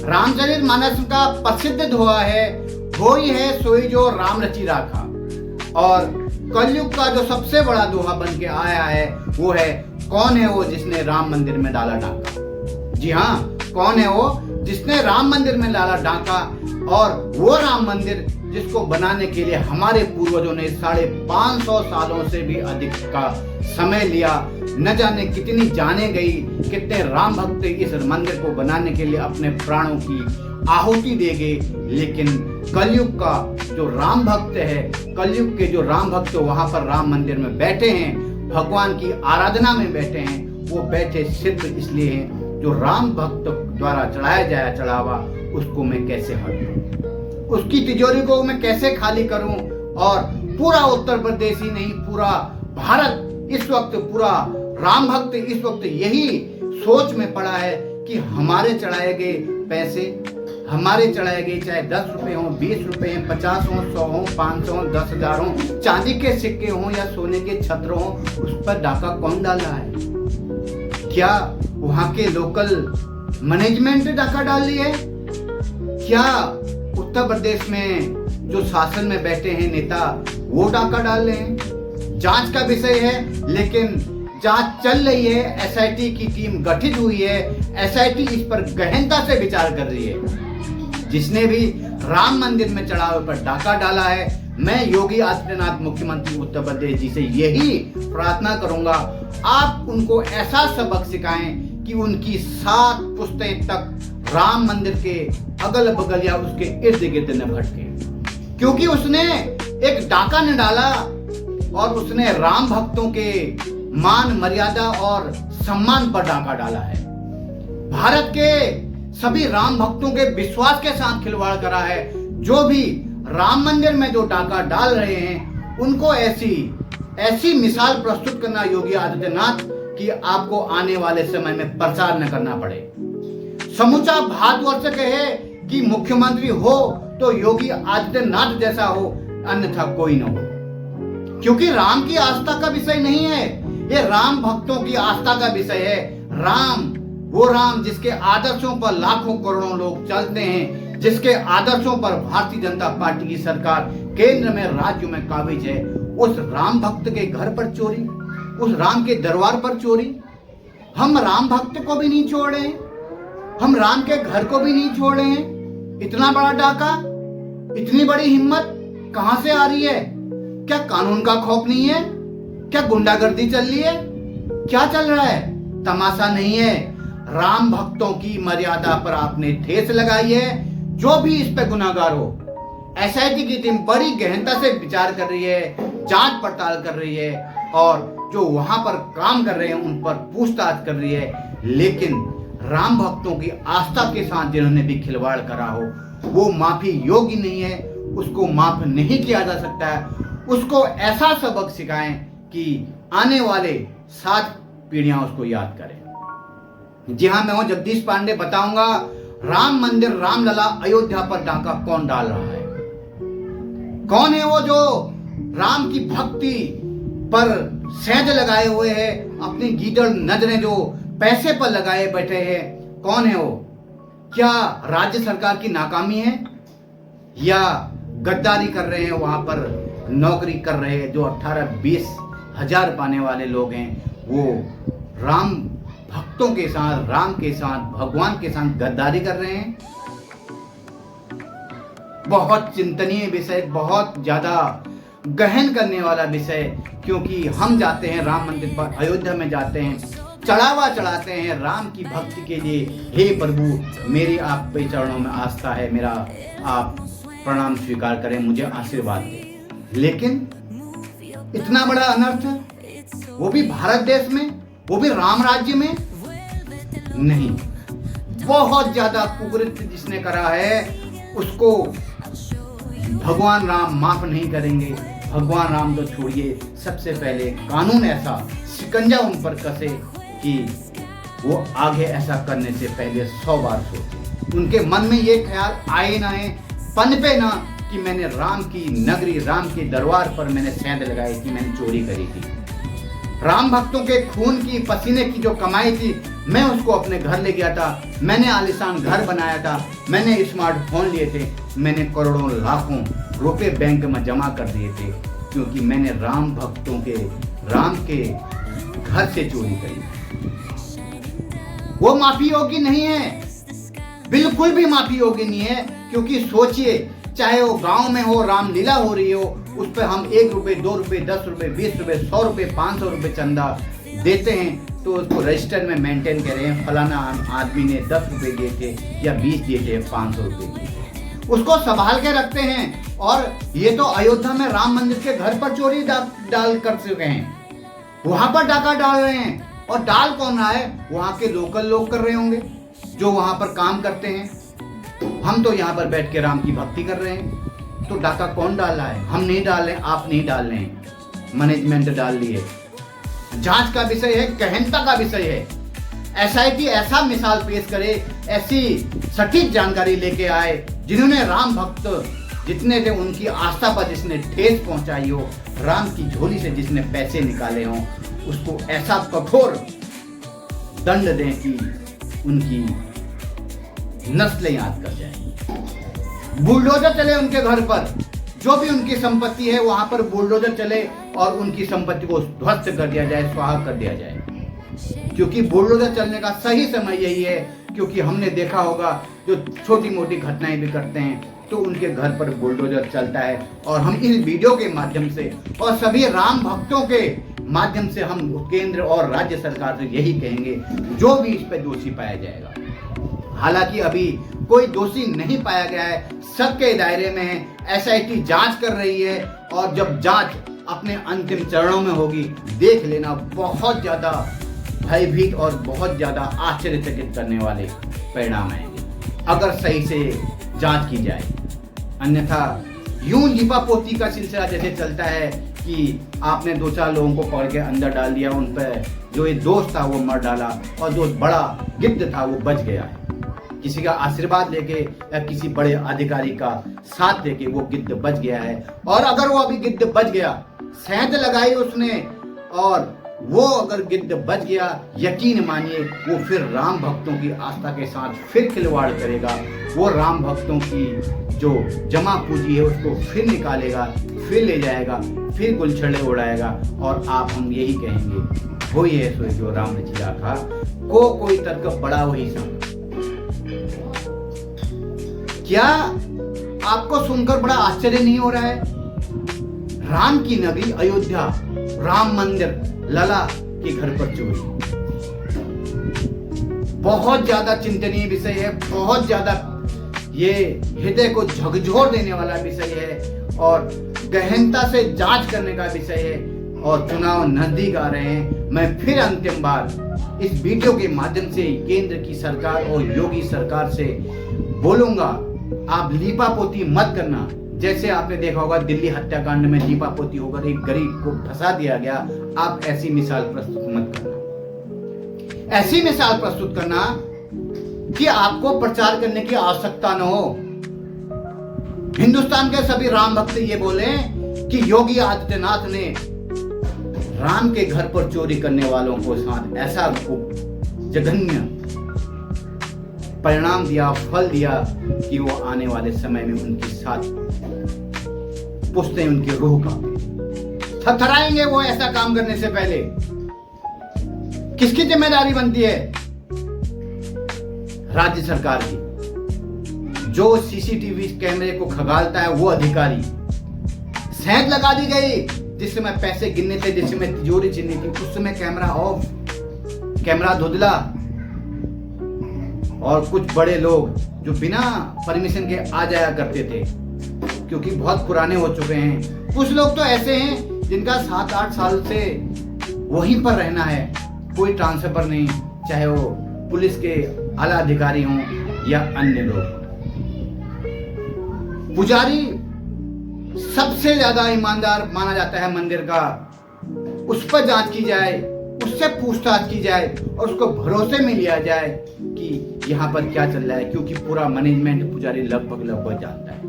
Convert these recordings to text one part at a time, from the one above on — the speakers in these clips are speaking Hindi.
रामचरित मानस का प्रसिद्ध दोहा है, होई है सोई जो राम रचि राखा। और कलयुग का जो सबसे बड़ा दोहा बन के आया है वो है, कौन है वो जिसने राम मंदिर में डाला डाका। जी हाँ, कौन है वो जिसने राम मंदिर में डाला डाका। और वो राम मंदिर जिसको बनाने के लिए हमारे पूर्वजों ने 550 सालों से भी अधिक का समय लिया। न जाने कितनी जाने गई, कितने राम भक्त इस मंदिर को बनाने के लिए अपने प्राणों की आहुति दे गए। लेकिन कलयुग का जो राम भक्त है, कलयुग के जो राम भक्त वहां पर राम मंदिर में बैठे हैं, भगवान की आराधना में बैठे हैं, वो बैठे सिर्फ इसलिए हैं जो राम भक्त द्वारा चढ़ाया जाए चढ़ावा उसको मैं कैसे हटाऊं, उसकी तिजोरी को मैं कैसे खाली करूं। और पूरा उत्तर प्रदेश ही नहीं, पूरा भारत इस वक्त, पूरा राम भक्त इस वक्त यही सोच में पड़ा है कि हमारे चढ़ाए गए पैसे, हमारे चढ़ाए गए चाहे 10 रुपए हो, 20 रुपए, 50 हो, 100 हो, 500 हो, 10,000 हो, चांदी के सिक्के हो या सोने के छत्र हो, उस पर डाका कौन डाल रहा है? क्या वहां के लोकल मैनेजमेंट ने डाका डाल लिया है? क्या उत्तर प्रदेश में जो शासन में बैठे हैं नेता वो डाका डाल रहे हैं? जांच का विषय है, लेकिन जांच चल रही है, एसआईटी की टीम गठित हुई है, एसआईटी इस पर गहनता से विचार कर रही है। जिसने भी राम मंदिर में चढ़ावे पर डाका डाला है, मैं योगी आदित्यनाथ मुख्यमंत्री उत्तर प्रदेश जी से यही प्रार्थना करूंगा, आप उनको ऐसा सबक सिखाएं कि उनकी 7 पुश्तें तक राम मंदिर के अगल बगल या उसके इर्द गिर्द न भटके। क्योंकि उसने एक डाका न डाला और उसने राम भक्तों के मान मर्यादा और सम्मान पर डाका डाला है। भारत के सभी राम भक्तों के विश्वास के साथ खिलवाड़ करा है। जो भी राम मंदिर में जो डाका डाल रहे हैं उनको ऐसी मिसाल प्रस्तुत करना योगी आदित्यनाथ कि आपको आने वाले समय में प्रचार न करना पड़े। समूचा भारतवर्ष कहे कि मुख्यमंत्री हो तो योगी आदित्यनाथ जैसा हो, अन्यथा कोई न हो। क्योंकि राम की आस्था का विषय नहीं है, ये राम भक्तों की आस्था का विषय है। राम, वो राम जिसके आदर्शों पर लाखों करोड़ों लोग चलते हैं, जिसके आदर्शों पर भारतीय जनता पार्टी की सरकार केंद्र में, राज्य में काबिज है, उस राम भक्त के घर पर चोरी, उस राम के दरबार पर चोरी। हम राम भक्त को भी नहीं छोड़े, हम राम के घर को भी नहीं छोड़े हैं। इतना बड़ा डाका, इतनी बड़ी हिम्मत कहां से आ रही है? क्या कानून का खौफ नहीं है? क्या गुंडागर्दी चल रही है? क्या चल रहा है? तमाशा नहीं है, राम भक्तों की मर्यादा पर आपने ठेस लगाई है। जो भी इस पे गुनाहगार हो, एसआईटी की टीम बड़ी गहनता से विचार कर रही है, जांच पड़ताल कर रही है और जो वहां पर काम कर रहे हैं उन पर पूछताछ कर रही है। लेकिन राम भक्तों की आस्था के साथ जिन्होंने भी खिलवाड़ करा हो, वो माफी योग्य नहीं है, उसको माफ नहीं किया जा सकता है। उसको ऐसा सबक सिखाएं कि आने वाले 7 पीढ़ियां उसको याद करें। जी हाँ, मैं हूं जगदीश पांडे, बताऊंगा राम मंदिर रामलला अयोध्या पर डाका कौन डाल रहा है। कौन है वो जो राम की भक्ति पर सेंध लगाए हुए है, अपनी गीदड़ नजरें जो पैसे पर लगाए बैठे हैं, कौन है वो? क्या राज्य सरकार की नाकामी है या गद्दारी कर रहे हैं, वहां पर नौकरी कर रहे हैं जो 18-20 हजार पाने वाले लोग हैं, वो राम भक्तों के साथ, राम के साथ, भगवान के साथ गद्दारी कर रहे हैं? बहुत चिंतनीय विषय, बहुत ज्यादा गहन करने वाला विषय। क्योंकि हम जाते हैं राम मंदिर पर, अयोध्या में जाते हैं, चढ़ावा चढ़ाते हैं राम की भक्ति के लिए। हे प्रभु, मेरी आप पे चरणों में आस्था है, मेरा आप प्रणाम स्वीकार करें, मुझे आशीर्वाद दें। लेकिन इतना बड़ा अनर्थ, वो भी भारत देश में, वो भी राम राज्य में नहीं। बहुत ज्यादा कुकृत्य जिसने करा है उसको भगवान राम माफ नहीं करेंगे। भगवान राम तो छोड़िए, सबसे पहले कानून ऐसा शिकंजा उन पर कसे कि वो आगे ऐसा करने से पहले 100 बार सोचे। उनके मन में ये ख्याल आए ना है, पनपे ना कि मैंने राम की नगरी, राम के दरबार पर मैंने सेंध लगाई थी, मैंने चोरी करी थी। राम भक्तों के खून की, पसीने की जो कमाई थी, मैं उसको अपने घर ले गया था, मैंने आलीशान घर बनाया था, मैंने स्मार्टफोन लिए थे, मैंने करोड़ों लाखों रुपए बैंक में जमा कर दिए थे, क्योंकि मैंने राम भक्तों के, राम के घर से चोरी करी। वो माफी योग्य नहीं है, बिल्कुल भी माफी योग्य नहीं है। क्योंकि सोचिए, चाहे वो गांव में हो, रामलीला हो रही हो, उस पर हम 1 रुपए, 2 रुपए, 10 रुपए, 20 रुपए, 100 रुपए, 500 रुपए चंदा देते हैं, तो उसको रजिस्टर में मेंटेन करें, फलाना आदमी ने 10 रुपए दिए थे या 20 दिए थे, 500 रुपए दिए थे, उसको संभाल के रखते हैं। और ये तो अयोध्या में राम मंदिर के घर पर चोरी डाल कर चुके हैं, वहां पर डाका डाल रहे हैं। और डाल कौन रहा है? वहां के लोकल लोग कर रहे होंगे जो वहां पर काम करते हैं। हम तो यहाँ पर बैठ के राम की भक्ति कर रहे हैं, तो डाका कौन डाल रहा है? हम नहीं डाल रहे, आप नहीं डाल रहे हैं, मैनेजमेंट डाल रही है। जांच का विषय है, गहनता का विषय है। एसआईटी ऐसा मिसाल पेश करे, ऐसी सटीक जानकारी लेके आए, जिन्होंने राम भक्त जितने थे उनकी आस्था पर जिसने ठेस पहुंचाई हो, राम की झोली से जिसने पैसे निकाले हों, उसको ऐसा कठोर दंड दें कि उनकी नस्लें याद कर जाए। बुलडोजर चले उनके घर पर, जो भी उनकी संपत्ति है वहां पर बुलडोजर चले और उनकी संपत्ति को ध्वस्त कर दिया जाए, स्वाहा कर दिया जाए। क्योंकि बुलडोजर चलने का सही समय यही है, क्योंकि हमने देखा होगा जो छोटी मोटी घटनाएं भी करते हैं तो उनके घर पर बुलडोजर चलता है। और हम इस वीडियो के माध्यम से और सभी राम भक्तों के माध्यम से हम केंद्र और राज्य सरकार से यही कहेंगे, जो भी इस पर दोषी पाया जाएगा, हालांकि अभी कोई दोषी नहीं पाया गया है, सबके दायरे में है, एसआईटी जांच कर रही है। और जब जांच अपने अंतिम चरणों में होगी, देख लेना, बहुत ज्यादा भयभीत और बहुत ज्यादा आश्चर्यचकित करने वाले परिणाम आएंगे, अगर सही से जांच की जाए। अन्यथा यूं लिपापोती का सिलसिला जैसे चलता है कि आपने 2-4 लोगों को पकड़ के अंदर डाल दिया, उन पर जो एक दोस्त था वो मर डाला, और जो बड़ा गिद्ध था वो बच गया है। किसी का आशीर्वाद लेके या किसी बड़े अधिकारी का साथ लेके वो गिद्ध बच गया है। और अगर वो अभी गिद्ध बच गया, सेंध लगाई उसने, और वो अगर गिद्ध बच गया, यकीन मानिए वो फिर राम भक्तों की आस्था के साथ फिर खिलवाड़ करेगा। वो राम भक्तों की जो जमा पूंजी है उसको फिर निकालेगा, फिर ले जाएगा, फिर गुलछड़े उड़ाएगा। और आप हम यही कहेंगे, वही है सो जो राम रचि राखा, को कोई तर्क बड़ा वही संग। क्या आपको सुनकर बड़ा आश्चर्य नहीं हो रहा है? राम की नगरी अयोध्या, राम मंदिर लला के घर पर चोरी, बहुत ज्यादा चिंतनीय विषय है, बहुत ज्यादा ये हृदय को झकझोर देने वाला विषय है और गहनता से जांच करने का विषय है। और चुनाव नजदीक आ रहे हैं। मैं फिर अंतिम बार इस वीडियो के माध्यम से केंद्र की सरकार और योगी सरकार से बोलूंगा, आप लीपापोती मत करना। जैसे आपने देखा होगा दिल्ली हत्याकांड में लीपापोती होकर एक गरीब को फंसा दिया गया, आप ऐसी मिसाल प्रस्तुत मत करना। ऐसी मिसाल प्रस्तुत करना कि आपको प्रचार करने की आवश्यकता न हो। हिंदुस्तान के सभी राम भक्त ये बोले कि योगी आदित्यनाथ ने राम के घर पर चोरी करने वालों को साथ ऐसा जघन्य परिणाम दिया, फल दिया कि वो आने वाले समय में उनके साथ पुश्तें उनकी रूह का थरथराएंगे वो ऐसा काम करने से पहले। किसकी जिम्मेदारी बनती है? राज्य सरकार की। जो सीसीटीवी कैमरे को खगालता है वो अधिकारी। सेंध लगा दी गई, जिस समय पैसे गिनने थे, जिस समय तिजोरी चिन्नी थी, उस समय कैमरा ऑफ, कैमरा धुंधला। और कुछ बड़े लोग जो बिना परमिशन के आ जाया करते थे, क्योंकि बहुत पुराने हो चुके हैं। कुछ लोग तो ऐसे हैं जिनका 7-8 साल से वहीं पर रहना है, कोई ट्रांसफर नहीं, चाहे वो पुलिस के आला अधिकारी हों या अन्य लोग। पुजारी सबसे ज्यादा ईमानदार माना जाता है मंदिर का, उस पर जांच की जाए, उससे पूछताछ की जाए और उसको भरोसे में लिया जाए कि यहाँ पर क्या चल रहा है, क्योंकि पूरा मैनेजमेंट पुजारी लगभग जानता है।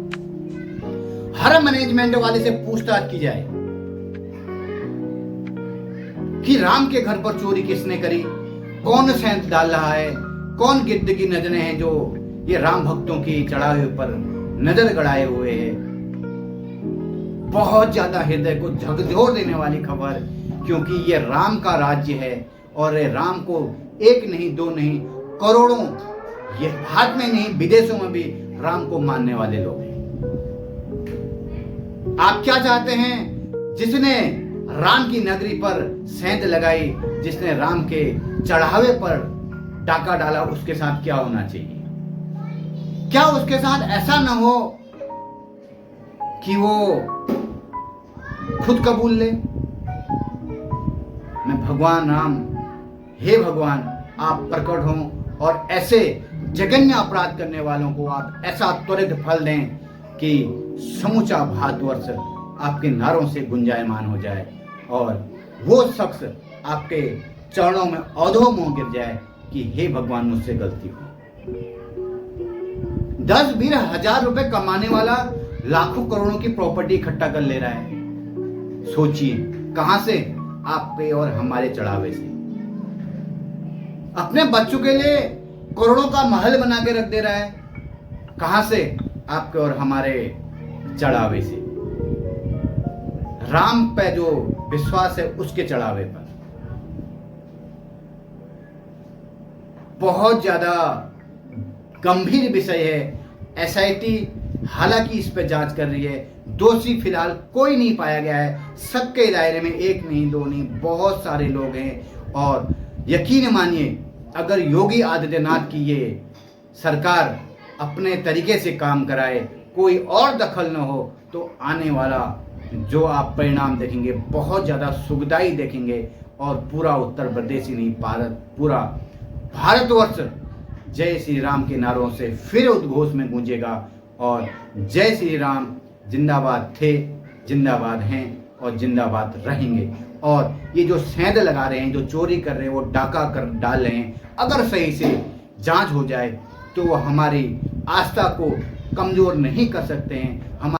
हर मैनेजमेंट वाले से पूछताछ की जाए कि राम के घर पर चोरी किसने करी, कौन सेंध डाल रहा है, कौन गिद्ध की नजरें हैं जो ये राम भक्तों की चढ़ावे पर नजर गड़ाए हुए है। बहुत ज्यादा हृदय को झकझोर देने वाली खबर, क्योंकि ये राम का राज्य है और राम को एक नहीं दो नहीं करोड़ों, ये भारत में नहीं विदेशों में भी राम को मानने वाले लोग हैं। आप क्या चाहते हैं? जिसने राम की नगरी पर सेंध लगाई, जिसने राम के चढ़ावे पर डाका डाला, उसके साथ क्या होना चाहिए? क्या उसके साथ ऐसा न हो कि वो खुद कबूल ले, मैं भगवान राम, हे भगवान आप प्रकट हों और ऐसे जघन्य अपराध करने वालों को आप ऐसा त्वरित फल दें कि समूचा भारतवर्ष आपके नारों से गुंजायमान हो जाए और वो शख्स आपके चरणों में अधोमुंह गिर जाए कि हे भगवान मुझसे गलती हुई। 10-20 हजार रुपए कमाने वाला लाखों करोड़ों की प्रॉपर्टी इकट्ठा कर ले रहा है। सोचिए कहां से? आपके और हमारे चढ़ावे से। अपने बच्चों के लिए करोड़ों का महल बना के रख दे रहा है। कहां से? आपके और हमारे चढ़ावे से। राम पे जो विश्वास है उसके चढ़ावे पर। बहुत ज्यादा गंभीर विषय है। एसआईटी हालांकि इस पर जांच कर रही है। दोषी फिलहाल कोई नहीं पाया गया है। सबके दायरे में एक नहीं दो नहीं बहुत सारे लोग हैं और यकीन मानिए अगर योगी आदित्यनाथ की ये सरकार अपने तरीके से काम कराए, कोई और दखल न हो, तो आने वाला जो आप परिणाम देखेंगे बहुत ज़्यादा सुखदायी देखेंगे और पूरा उत्तर प्रदेश ही नहीं पूरा भारतवर्ष जय श्री राम के नारों से फिर उद्घोष में गूंजेगा और जय श्री राम जिंदाबाद थे, जिंदाबाद हैं और जिंदाबाद रहेंगे। और ये जो सेंध लगा रहे हैं, जो चोरी कर रहे हैं, वो डाका कर डाल रहे हैं, अगर सही से जांच हो जाए तो वो हमारी आस्था को कमजोर नहीं कर सकते हैं।